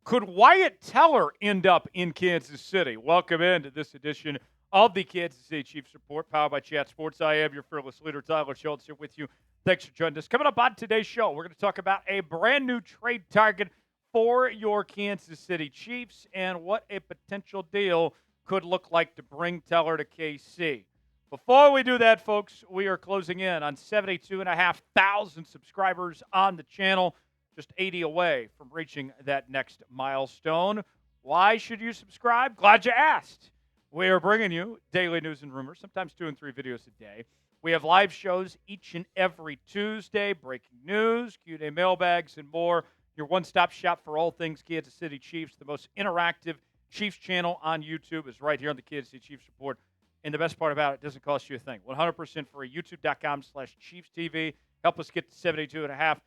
Could Wyatt Teller end up in Kansas City? Welcome into this edition of the Kansas City Chiefs Report, powered by Chat Sports. I am your fearless leader, Tyler Schultz, here with you. Thanks for joining us. Coming up on today's show, we're going to talk about a brand new trade target for your Kansas City Chiefs and what a potential deal could look like to bring Teller to KC. Before we do that, folks, we are closing in on 72,500 subscribers on the channel. Just 80 away from reaching that next milestone. Why should you subscribe? Glad you asked. We are bringing you daily news and rumors, sometimes 2 and 3 videos a day. We have live shows each and every Tuesday, breaking news, Q&A mailbags, and more. Your one-stop shop for all things Kansas City Chiefs. The most interactive Chiefs channel on YouTube is right here on the Kansas City Chiefs Report. And the best part about it doesn't cost you a thing. 100% free. YouTube.com/ChiefsTV. Help us get to 72,500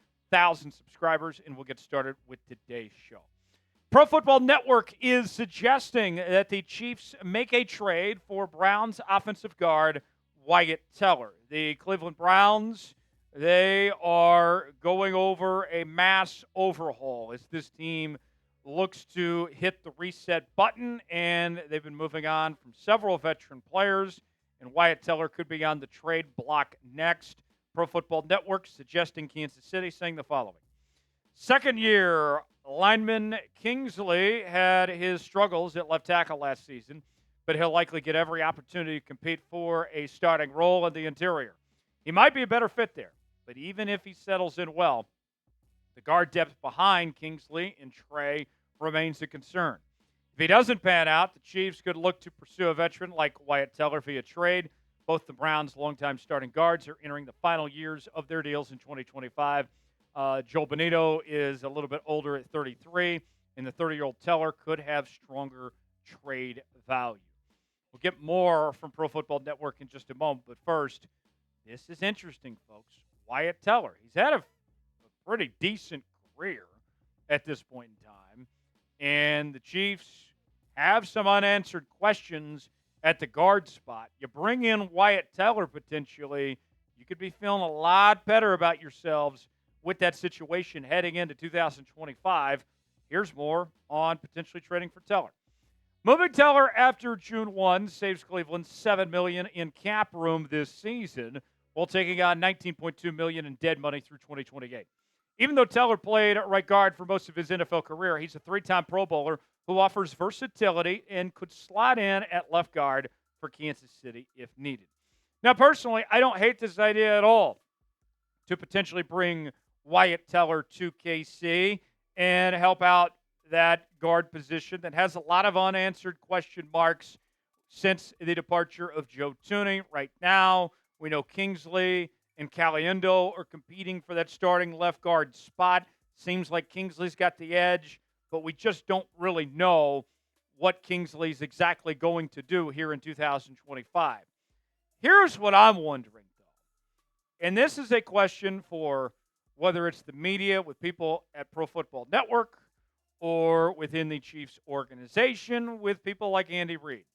subscribers, and we'll get started with today's show. Pro Football Network is suggesting that the Chiefs make a trade for Browns offensive guard Wyatt Teller. The Cleveland Browns, they are going over a mass overhaul as this team looks to hit the reset button, and they've been moving on from several veteran players, and Wyatt Teller could be on the trade block next. Pro Football Network suggesting Kansas City, saying the following. Second-year lineman Kingsley had his struggles at left tackle last season, but he'll likely get every opportunity to compete for a starting role in the interior. He might be a better fit there, but even if he settles in well, the guard depth behind Kingsley and Trey remains a concern. If he doesn't pan out, the Chiefs could look to pursue a veteran like Wyatt Teller via trade. Both the Browns' longtime starting guards are entering the final years of their deals in 2025. Joel Benito is a little bit older at 33, and the 30-year-old Teller could have stronger trade value. We'll get more from Pro Football Network in just a moment, but first, this is interesting, folks. Wyatt Teller, he's had a pretty decent career at this point in time, and the Chiefs have some unanswered questions at the guard spot. You bring in Wyatt Teller potentially, you could be feeling a lot better about yourselves with that situation heading into 2025. Here's more on potentially trading for Teller. Moving Teller after June 1 saves Cleveland $7 million in cap room this season, while taking on $19.2 million in dead money through 2028. Even though Teller played right guard for most of his NFL career, he's a 3-time Pro Bowler who offers versatility and could slot in at left guard for Kansas City if needed. Now, personally, I don't hate this idea at all to potentially bring Wyatt Teller to KC and help out that guard position that has a lot of unanswered question marks since the departure of Joe Thuney. Right now, we know Kingsley and Caliendo are competing for that starting left guard spot. Seems like Kingsley's got the edge, but we just don't really know what Kingsley's exactly going to do here in 2025. Here's what I'm wondering, though, and this is a question for whether it's the media with people at Pro Football Network or within the Chiefs organization with people like Andy Reid.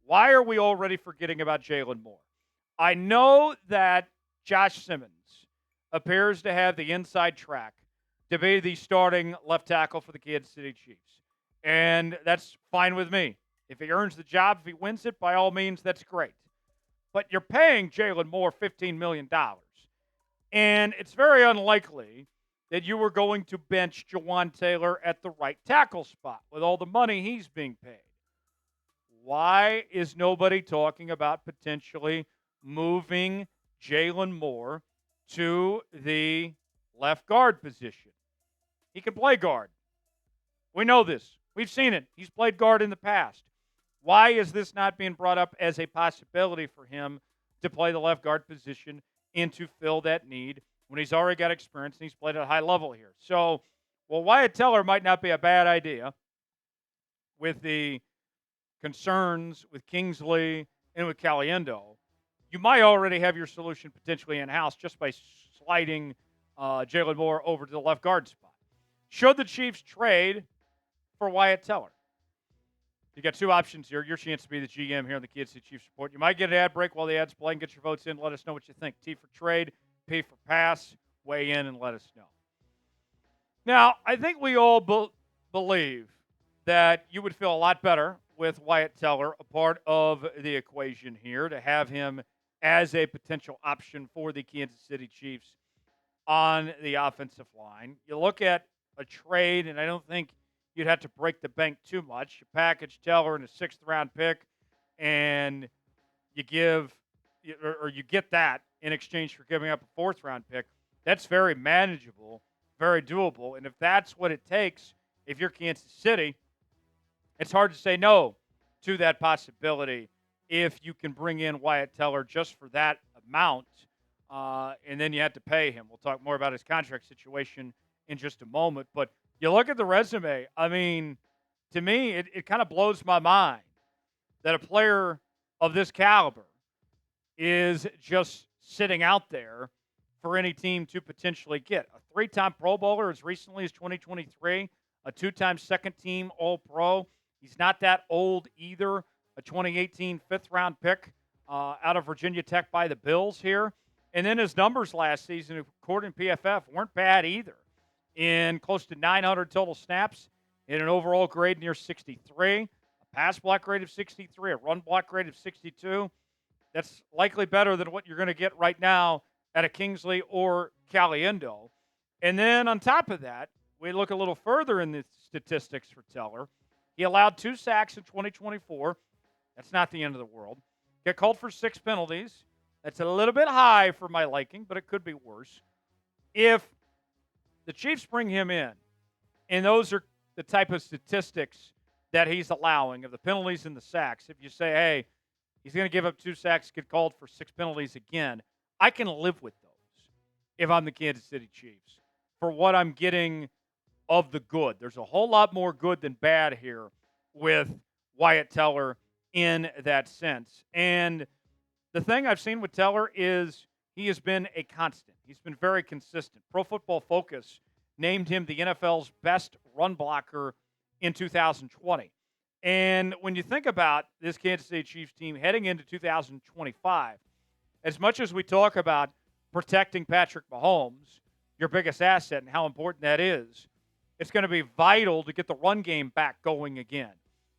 Why are we already forgetting about Jaylon Moore? I know that Josh Simmons appears to have the inside track to be the starting left tackle for the Kansas City Chiefs. And that's fine with me. If he earns the job, if he wins it, by all means, that's great. But you're paying Jaylon Moore $15 million. And it's very unlikely that you were going to bench Jawan Taylor at the right tackle spot with all the money he's being paid. Why is nobody talking about potentially moving Jaylon Moore to the left guard position? He can play guard. We know this. We've seen it. He's played guard in the past. Why is this not being brought up as a possibility for him to play the left guard position and to fill that need when he's already got experience and he's played at a high level here? So, Wyatt Teller might not be a bad idea with the concerns with Kingsley and with Caliendo. You might already have your solution potentially in-house just by sliding Jaylon Moore over to the left guard spot. Should the Chiefs trade for Wyatt Teller? You got 2 options here. Your chance to be the GM here on the Kansas City Chiefs Report. You might get an ad break while the ad's playing. Get your votes in. Let us know what you think. T for trade, P for pass. Weigh in and let us know. Now, I think we all believe that you would feel a lot better with Wyatt Teller a part of the equation here to have him as a potential option for the Kansas City Chiefs on the offensive line. You look at a trade, and I don't think you'd have to break the bank too much. You package Teller in a sixth-round pick, and you give or you get that in exchange for giving up a fourth-round pick. That's very manageable, very doable. And if that's what it takes, if you're Kansas City, it's hard to say no to that possibility if you can bring in Wyatt Teller just for that amount, and then you have to pay him. We'll talk more about his contract situation in just a moment. But you look at the resume, I mean, to me, it kind of blows my mind that a player of this caliber is just sitting out there for any team to potentially get. A three-time Pro Bowler as recently as 2023, a two-time second-team All-Pro. He's not that old either. A 2018 fifth-round pick out of Virginia Tech by the Bills here. And then his numbers last season, according to PFF, weren't bad either. In close to 900 total snaps, in an overall grade near 63, a pass block grade of 63, a run block grade of 62. That's likely better than what you're going to get right now at a Kingsley or Caliendo. And then on top of that, we look a little further in the statistics for Teller. He allowed 2 sacks in 2024. That's not the end of the world. Got called for 6 penalties. That's a little bit high for my liking, but it could be worse. If the Chiefs bring him in, and those are the type of statistics that he's allowing of the penalties and the sacks, if you say, hey, he's going to give up 2 sacks, get called for 6 penalties again, I can live with those if I'm the Kansas City Chiefs for what I'm getting of the good. There's a whole lot more good than bad here with Wyatt Teller in that sense. And the thing I've seen with Teller is he has been a constant. He's been very consistent. Pro Football Focus named him the NFL's best run blocker in 2020. And when you think about this Kansas City Chiefs team heading into 2025, as much as we talk about protecting Patrick Mahomes, your biggest asset, and how important that is, it's going to be vital to get the run game back going again.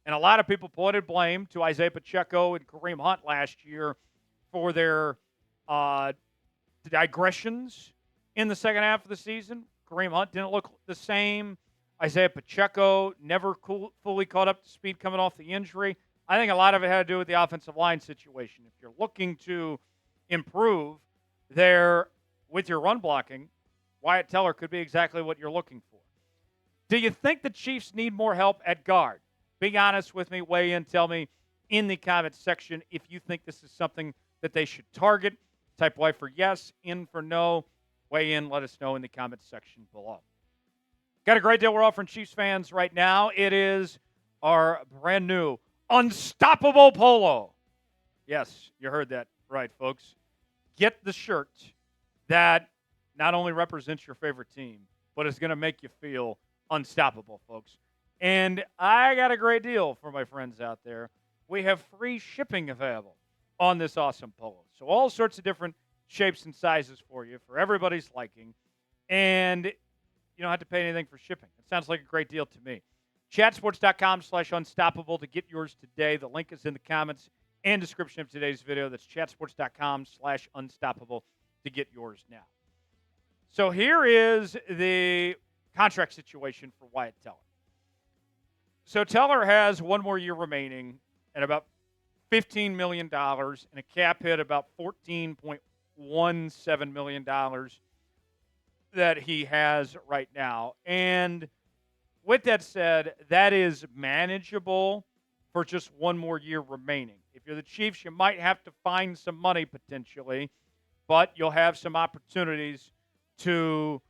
And a lot of people pointed blame to Isaiah Pacheco and Kareem Hunt last year for their digressions in the second half of the season. Kareem Hunt didn't look the same. Isaiah Pacheco never fully caught up to speed coming off the injury. I think a lot of it had to do with the offensive line situation. If you're looking to improve there with your run blocking, Wyatt Teller could be exactly what you're looking for. Do you think the Chiefs need more help at guard? Be honest with me. Weigh in. Tell me in the comments section if you think this is something that they should target. Type Y for yes, in for no. Weigh in. Let us know in the comments section below. Got a great deal we're offering Chiefs fans right now. It is our brand new Unstoppable Polo. Yes, you heard that right, folks. Get the shirt that not only represents your favorite team, but is going to make you feel unstoppable, folks. And I got a great deal for my friends out there. We have free shipping available on this awesome polo. So all sorts of different shapes and sizes for you, for everybody's liking. And you don't have to pay anything for shipping. It sounds like a great deal to me. Chatsports.com/unstoppable to get yours today. The link is in the comments and description of today's video. That's chatsports.com/unstoppable to get yours now. So here is the contract situation for Wyatt Teller. So Teller has one more year remaining at about $15 million and a cap hit about $14.17 million that he has right now. And with that said, that is manageable for just one more year remaining. If you're the Chiefs, you might have to find some money potentially, but you'll have some opportunities to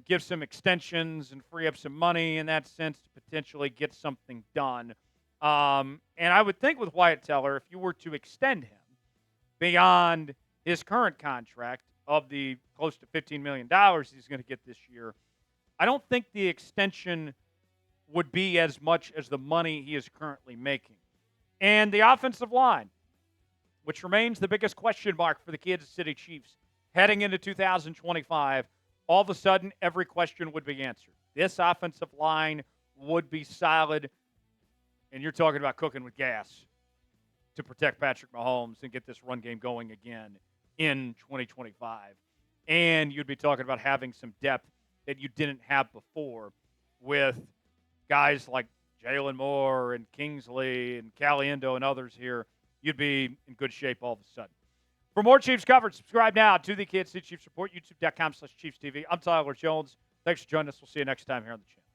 give some extensions and free up some money in that sense to potentially get something done. And I would think with Wyatt Teller, if you were to extend him beyond his current contract of the close to $15 million he's going to get this year, I don't think the extension would be as much as the money he is currently making. And the offensive line, which remains the biggest question mark for the Kansas City Chiefs heading into 2025, all of a sudden, every question would be answered. This offensive line would be solid. And you're talking about cooking with gas to protect Patrick Mahomes and get this run game going again in 2025. And you'd be talking about having some depth that you didn't have before with guys like Jaylon Moore and Kingsley and Caliendo and others here. You'd be in good shape all of a sudden. For more Chiefs coverage, subscribe now to the Kansas City Chiefs Report, youtube.com/ChiefsTV. I'm Tyler Jones. Thanks for joining us. We'll see you next time here on the channel.